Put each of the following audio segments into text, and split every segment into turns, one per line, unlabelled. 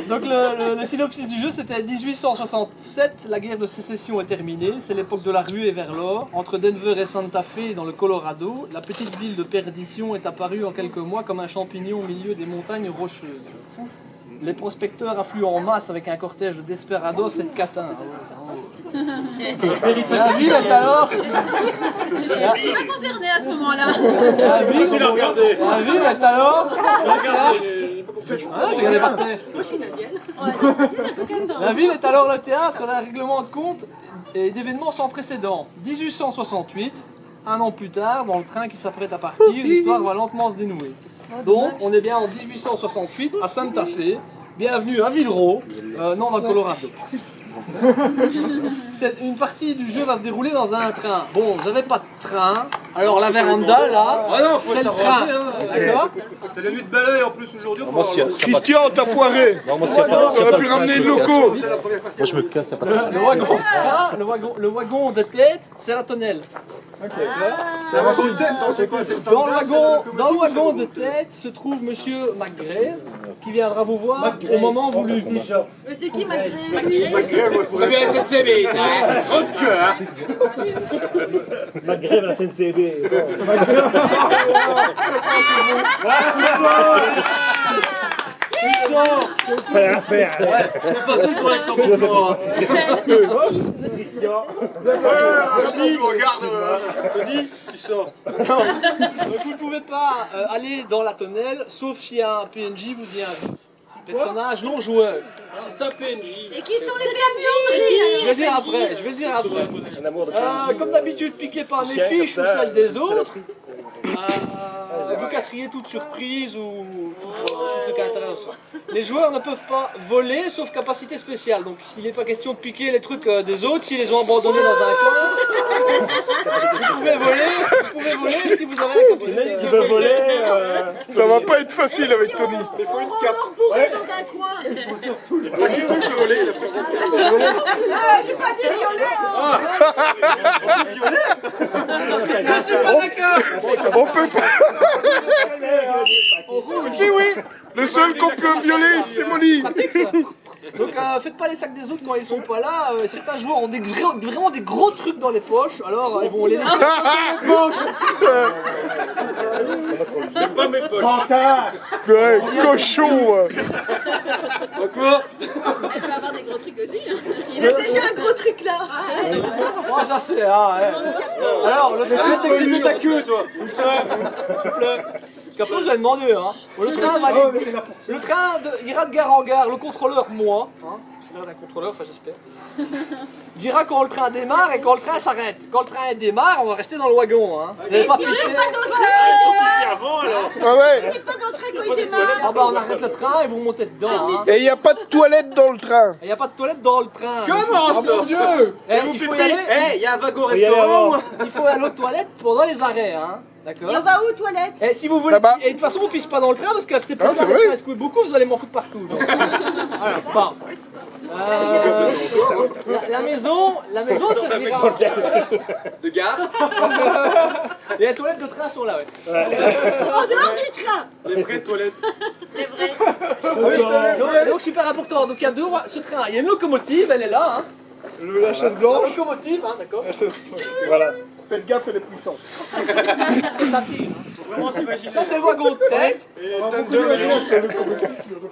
Donc le synopsis du jeu, c'était 1867, la guerre de sécession est terminée, c'est l'époque de la ruée vers l'or. Entre Denver et Santa Fe, dans le Colorado, la petite ville de Perdition est apparue en quelques mois comme un champignon au milieu des montagnes rocheuses. Les prospecteurs affluent en masse avec un cortège de desperados et de catins. La ville est alors...
Je suis pas concernée à ce moment-là.
La ville est alors... Ah, j'ai regardé par terre. La ville est alors le théâtre d'un règlement de compte et d'événements sans précédent. 1868, un an plus tard, dans le train qui s'apprête à partir, l'histoire va lentement se dénouer. Donc, on est bien en 1868 à Santa Fe. Bienvenue à Villeroy, non dans le Colorado. Une partie du jeu va se dérouler dans un train. Bon, j'avais pas de train, alors la véranda là, c'est le train. D'accord ?
C'est la nuit de balai en plus aujourd'hui.
Christian, t'as foiré.
Non, moi,
T'aurais pu ramener le locaux.
Moi, je me casse, y a pas de
Le wagon de tête, c'est la tonnelle.
C'est un wagon de tête, non, c'est quoi?
Dans le wagon de tête se trouve Monsieur McGray, qui viendra vous voir au moment voulu.
Mais c'est qui McGray?
Vous avez la SNCB, ça hein? Trop de queue, hein?
Ma grève à la CNCB. Fallait rien faire.
C'est facile pour l'accent pour moi. Tony, tu sors.
Donc vous ne pouvez pas aller dans la tonnelle, sauf si un PNJ vous y invite. Personnage non joueur.
C'est ça PNJ.
Et qui sont les PNJ?
Je vais le dire après. Comme d'habitude, piquez pas mes fiches ou celles des autres. Vous casseriez toute surprise ou tout truc intéressant. Les joueurs ne peuvent pas voler sauf capacité spéciale. Donc il n'est pas question de piquer les trucs des autres s'ils les ont abandonnés dans un coin. Vous pouvez voler si vous avez la capacité.
Qui veut voler
Ça va pas être facile avec Tony.
Il faut une cape. Bourré dans un coin.
Il faut surtout... Qui veut voler? Il a presque une cape.
Ah, j'ai pas dit violet.
C'est pas d'accord.
On peut pas...
Oui.
Le seul qu'on peut violer, c'est Molly.
Pratique, ça. Donc faites pas les sacs des autres quand ils sont pas là. Certains joueurs ont vraiment des gros trucs dans les poches, alors ils vont les laisser dans les poches.
C'est pas mes poches.
Ouais, cochon.
Quoi?
Elle peut avoir des gros trucs aussi. Il a déjà un gros truc là.
Ouais, ça c'est... Alors, le train...
T'exhiber ta queue, toi.
S'il vous plaît. Parce qu'après, vous allez demander, hein. Le train va aller... Le train ira de gare en gare. Le contrôleur, moi, hein, je suis l'air d'un contrôleur, enfin j'espère, dira quand le train démarre et quand le train s'arrête. Quand le train démarre, on va rester dans le wagon, hein. Vous n'allez pas pisser.
Pas dans le train.
Avant, alors.
Ah ouais.
T'es pas dans le train quand il démarre.
Ah bah on arrête le train et vous montez dedans, hein.
Et il n'y a pas de toilette dans le train.
Il n'y a pas de toilette dans le train.
Comment ça?
Dieu.
Il faut y aller...
Il y a un wagon restaurant.
Il faut aller aux toilettes pendant les arrêts, hein. D'accord.
Et on va où, toilette?
Et si vous voulez,
Là-bas.
et de toute façon on pisse pas dans le train parce que c'est pas
c'est
le
vrai.
train se coule beaucoup, vous allez m'en foutre partout. Donc. Voilà, bon. La maison servira.
De gare.
Et les toilettes de train sont là, ouais.
En dehors du train.
Les vraies toilettes.
Les vrais.
Donc super important. Donc il y a ce train, il y a une locomotive, elle est là, hein.
La chaise
La
blanche.
locomotive, hein, d'accord.
Voilà. Faites gaffe, elle est puissante.
Ça tire.
Vraiment s'imaginer.
Ça c'est le wagon de tête. Le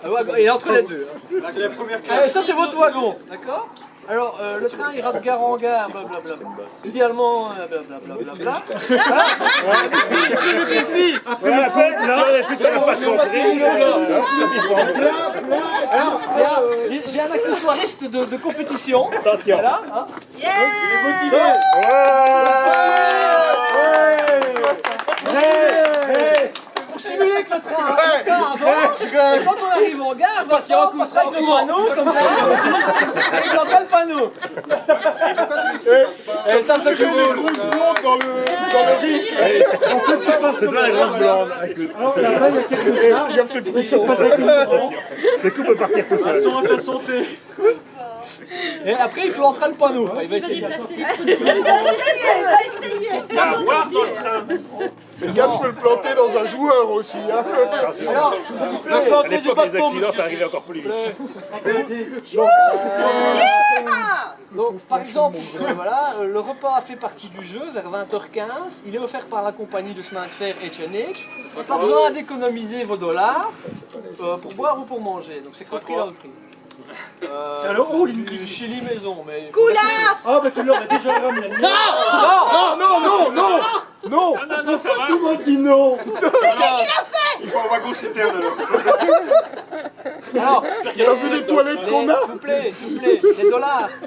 wagon, il est entre les deux. Hein.
C'est la première
Ça c'est votre wagon, d'accord. Alors le train ira de gare en gare, blablabla. Idéalement, blablabla. Les filles.
Voilà, tu peux pas compris.
Alors, j'ai un accessoiriste de compétition.
Attention.
Voilà, hein. Pour simuler que le train avance, et quand on arrive en gare, Vincent passera avec le panneau, comme ça, et il plantera le panneau.
Et ça fait les grosses blondes dans le riz.
C'est ça, la grosse blonde.
Regarde, c'est puissant.
Le coup peut partir tout seul.
à ta santé.
Et après, il plantera le panneau. Enfin, il va essayer.
Placer les produits.
Il y a à boire dans le train.
Fais gaffe, je peux le planter dans un joueur aussi. Hein.
Alors,
À l'époque, les accidents, ça arrivait encore plus vite.
donc, par exemple, voilà, le repas fait partie du jeu vers 20h15. Il est offert par la compagnie de chemin de fer H&H. Pas besoin d'économiser vos dollars pour boire ou pour manger. Donc c'est compris dans le prix.
C'est à l'euro,
Du chili maison, mais...
Ah, mais tu l'aurais déjà ramené. Non,
Non, ça va.
tout le monde dit non.
Il faut un wagon citerne alors.
Alors,
T'as vu les toilettes qu'on a?
s'il vous plaît,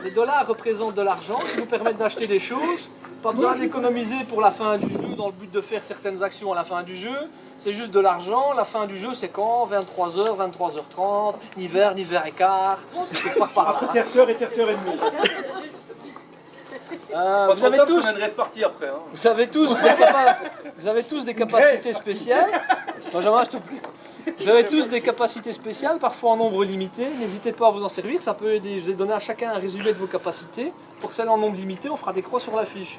les dollars représentent de l'argent qui nous permettent d'acheter des choses. Pas besoin d'économiser pour la fin du jeu dans le but de faire certaines actions à la fin du jeu. C'est juste de l'argent. La fin du jeu, c'est quand? 23h, 23h30, hiver et quart. Quelque part par là.
Terre et terre et demie.
Vous avez tous,
On viendrait repartir après. Hein.
vous avez tous des capacités spéciales. Benjamin, je te prie. Vous avez tous des capacités spéciales, parfois en nombre limité. N'hésitez pas à vous en servir, ça peut aider. Je vous ai donné à chacun un résumé de vos capacités. Pour celles en nombre limité, on fera des croix sur la fiche.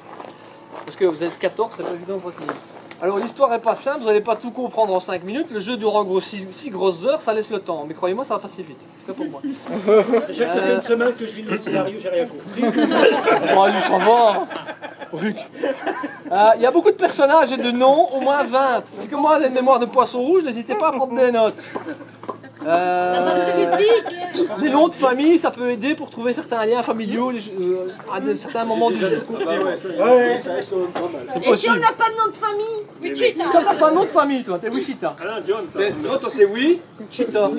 Parce que vous êtes 14, c'est pas évident de retenir. Alors l'histoire n'est pas simple, vous n'allez pas tout comprendre en 5 minutes. Le jeu dure en gros 6 grosses heures, ça laisse le temps. Mais croyez-moi, ça va passer vite. En tout cas pour moi.
Déjà que ça fait une semaine que je lis le scénario, j'ai rien compris.
Oh, lui, ça va. Ruc. Il y a beaucoup de personnages et de noms, au moins 20. Si comme moi, vous avez une mémoire de poisson rouge, n'hésitez pas à prendre des notes. Les noms de famille, ça peut aider pour trouver certains liens familiaux à certains moments du jeu.
Ouais.
C'est
Et si on
possible.
n'a pas de nom de famille? Wichita.
Toi, t'as pas un nom de famille, toi, t'es Wichita.
Ah non, John, ça.
Toi, toi, c'est oui.
Wichita.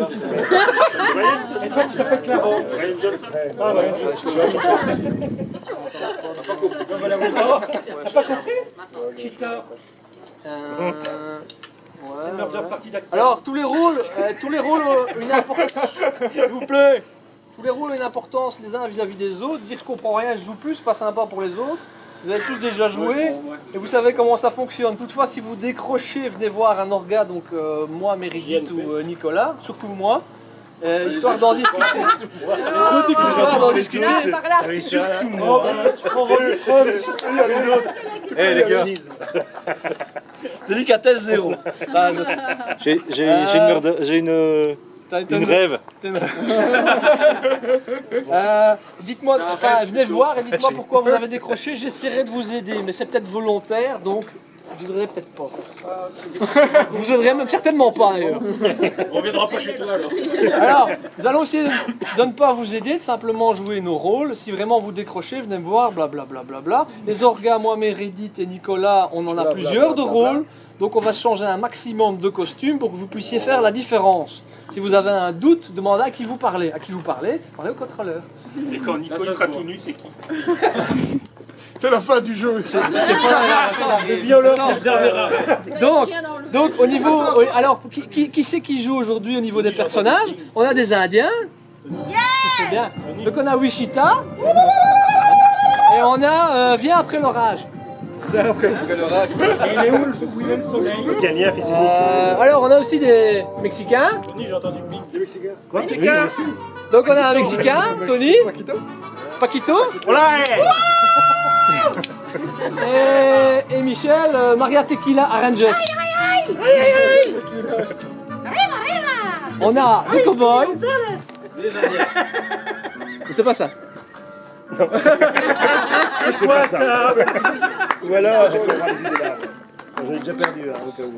Et toi, tu t'appelles Clara.
Ryan Johnson.
Ah ouais. T'as pas compris? Cheetah. C'est le murder party d'acteur.
Alors, tous les rôles ont une importance. S'il vous plaît. Tous les rôles ont une importance les uns vis-à-vis des autres. Dire je comprends rien, je joue plus, c'est pas sympa pour les autres. Vous avez tous déjà joué et vous savez comment ça fonctionne. Toutefois, si vous décrochez, venez voir un orga, donc moi, Meredith ou Nicolas, surtout moi. Histoire d'en discuter. Histoire d'en discuter.
Par là.
Surtout moi. Je prends Robbie Crumb. Il y a les autres.
Eh les gars,
Délicatesse zéro. Ça, je sais.
J'ai une rêve.
Dites-moi, enfin, venez voir et dites-moi pourquoi vous avez décroché. J'essaierai de vous aider, mais c'est peut-être volontaire, donc je vous aiderai peut-être pas. Vous aiderez même certainement pas d'ailleurs.
On viendra pas chez toi alors.
Alors, nous allons essayer de ne pas vous aider, de simplement jouer nos rôles. Si vraiment vous décrochez, venez me voir, blablabla. Les orgas, moi, Meredith et Nicolas, on en a plusieurs de rôles. Donc on va changer un maximum de costumes pour que vous puissiez faire la différence. Si vous avez un doute, demandez à qui vous parlez. À qui vous parlez? Parlez au contrôleur.
Et quand Nico sera tout nu, c'est qui?
c'est la fin du jeu.
C'est pas le
violeur,
c'est le dernier arrêt. Donc au niveau... Alors, qui c'est qui joue aujourd'hui au niveau des personnages? On a des Indiens. C'est bien. Donc on a Wichita. Et on a Viens après l'orage.
Il est où est le soleil?
Kenya fait ses mots.
Alors on a aussi des Mexicains.
Tony, j'ai entendu bip. Des Mexicains.
Quoi?
Mexicain.
Donc on a un Mexicain, Tony, Paquito et Michel, Maria Tequila Arranges. On a des cowboys. C'est pas ça.
C'est quoi ça?
Ou alors, j'ai pas les idées là. J'en ai déjà perdu hein, au cas où.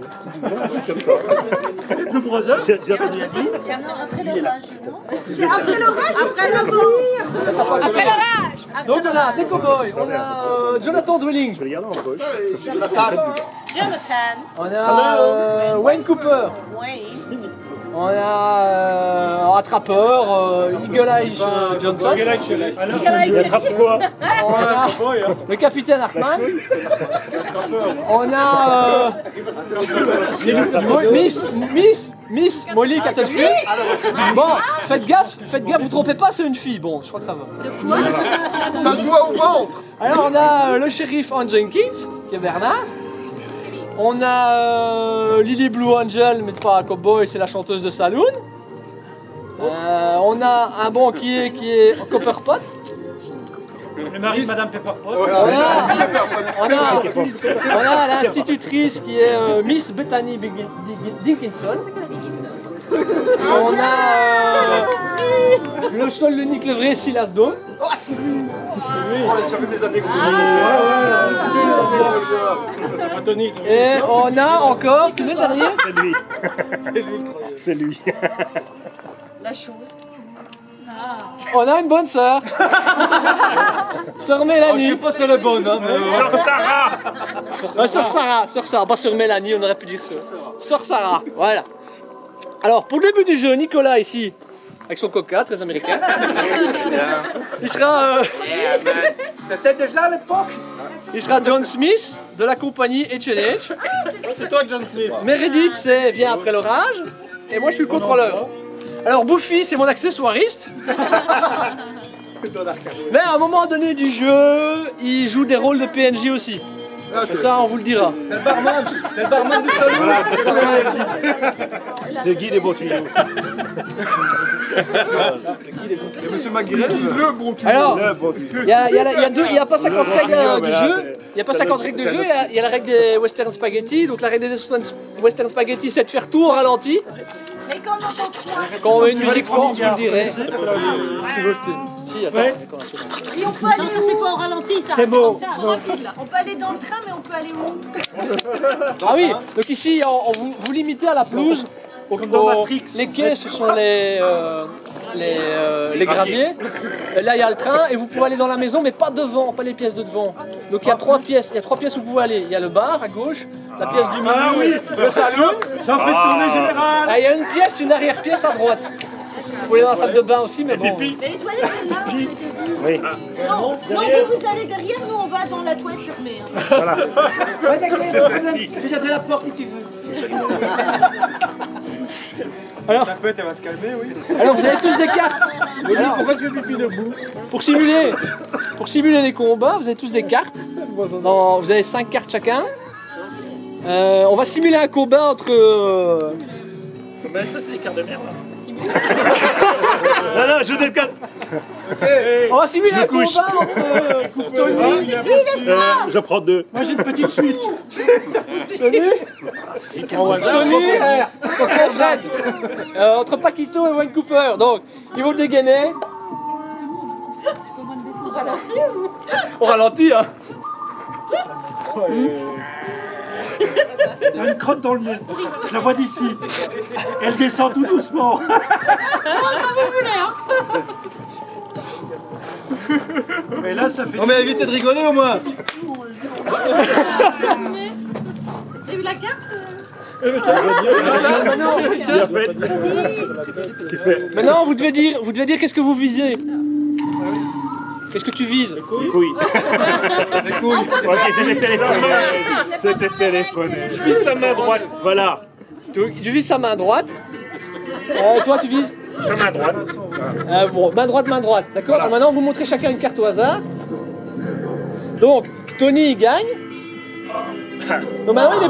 C'est comme ça.
Le brother?
J'ai déjà perdu la vie.
C'est après l'orage, après la pluie. Après l'orage.
Donc on a des cowboys, on a Jonathan Dwelling,
Je vais les garder en poche.
Jonathan.
on a Wayne Cooper, on a Attrapeur, Eagle Eye Johnson,
Il attrape quoi?
on a le capitaine Hartman, on a Miss Molly Cattlefield. Bon, faites gaffe, vous trompez pas, c'est une fille. Bon, je crois que ça va.
Ça se voit au ventre.
Alors on a le shérif Ann Jenkins, qui est Bernard. On a Lily Blue Angel, mais pas un cowboy, c'est la chanteuse de Saloon. On a un banquier qui est Copperpot.
Le mari de Madame Pepperpot.
On a l'institutrice qui est Miss Bethany Dickinson. On a le seul, l'unique, le vrai Silas Dawn.
Ça fait des années que
Et on a encore, tu veux le dernier?
C'est lui.
La chose.
On a une bonne sœur. Sœur Mélanie.
Je sais pas si elle est bonne, hein, mais...
Sœur Sarah, pas Sœur Mélanie, on aurait pu dire ça. Sœur Sarah, voilà. Alors, pour le début du jeu, Nicolas ici, avec son coca, très américain, il sera...
C'était déjà à l'époque.
Il sera John Smith de la compagnie H&H.
C'est toi, John Smith.
Meredith, c'est Vient après l'orage. Et moi, je suis le contrôleur. Alors, Buffy, c'est mon accessoiriste. Mais à un moment donné du jeu, il joue des rôles de PNJ aussi. Ça, on vous le dira.
C'est le barman. C'est le barman du salon.
C'est Guy des Bottillons.
Et Monsieur McGrell, le bon qui
Alors, il n'y a pas 50 règles du jeu. Il n'y a pas 50 règles de jeu. Il y a la règle des western spaghetti. Donc la règle des western spaghetti, c'est de faire tout au ralenti.
Mais quand on entend trois,
Quand on met une musique forte, je vous le dirai. Si, attends.
et on peut aller où?
C'est pas au ralenti, ça.
C'est beau.
On peut aller dans le train, mais on peut aller où?
Ah oui, donc ici, vous limitez à la pelouse. Les quais, ce sont les graviers. Là, il y a le train et vous pouvez aller dans la maison, mais pas devant, pas les pièces de devant. Donc il y a trois pièces. Il y a trois pièces où vous pouvez aller. Il y a le bar à gauche, la pièce du milieu, le salon.
J'en fais tourner général.
Ah, il y a une pièce, une arrière-pièce à droite. Vous pouvez aller dans la salle de bain aussi, mais bon.
Mais les toilettes, c'est là.
Oui.
Non, vous allez derrière, nous on va dans la toilette fermée. Hein.
J'ai gardé la porte si tu veux.
Alors,
La pète, elle va se calmer, oui.
alors vous avez tous des cartes. Alors,
Pourquoi tu fais pipi debout?
pour simuler les combats, vous avez tous des cartes. Vous avez 5 cartes chacun. On va simuler un combat entre...
Ben, ça, c'est des cartes de merde.
Non, je décale.
On va simuler un
couche.
combat entre Tony,
Je prends 2.
Moi j'ai une petite suite.
Fred, entre Paquito et Wayne Cooper. Donc, ils vont dégainer. On ralentit, hein.
T'as une crotte dans le nez. Je la vois d'ici. Elle descend tout doucement. Mais là, ça fait.
On mais évitez de rigoler au moins.
J'ai eu la carte.
Maintenant, vous devez dire qu'est-ce que vous visez. Qu'est-ce que tu vises?
Les couilles. Ok, c'était téléphoné. C'était téléphoné.
Je vise sa main droite.
Voilà.
Tu vises sa main droite. Toi, tu vises
Sa main droite.
bon, main droite, d'accord. Alors maintenant, vous montrez chacun une carte au hasard. Donc, Tony il gagne. Donc maintenant, il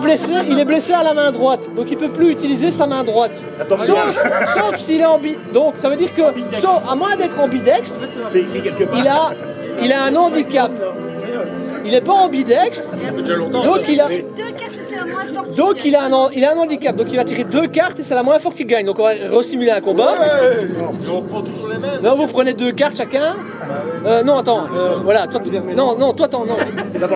est blessé à la main droite. Donc, il peut plus utiliser sa main droite. Sauf s'il est donc, ça veut dire que, à moins d'être ambidextre,
C'est écrit quelque part.
il a un handicap. Il n'est pas ambidextre. Donc, il a...
Deux cartes, c'est la moins forte.
Donc il a un handicap, donc il va tirer 2 cartes et c'est la moins forte qui gagne. Donc on va resimuler un combat.
On prend toujours les mêmes.
Non, vous prenez 2 cartes chacun. Non, attends, voilà, toi, non, toi, non.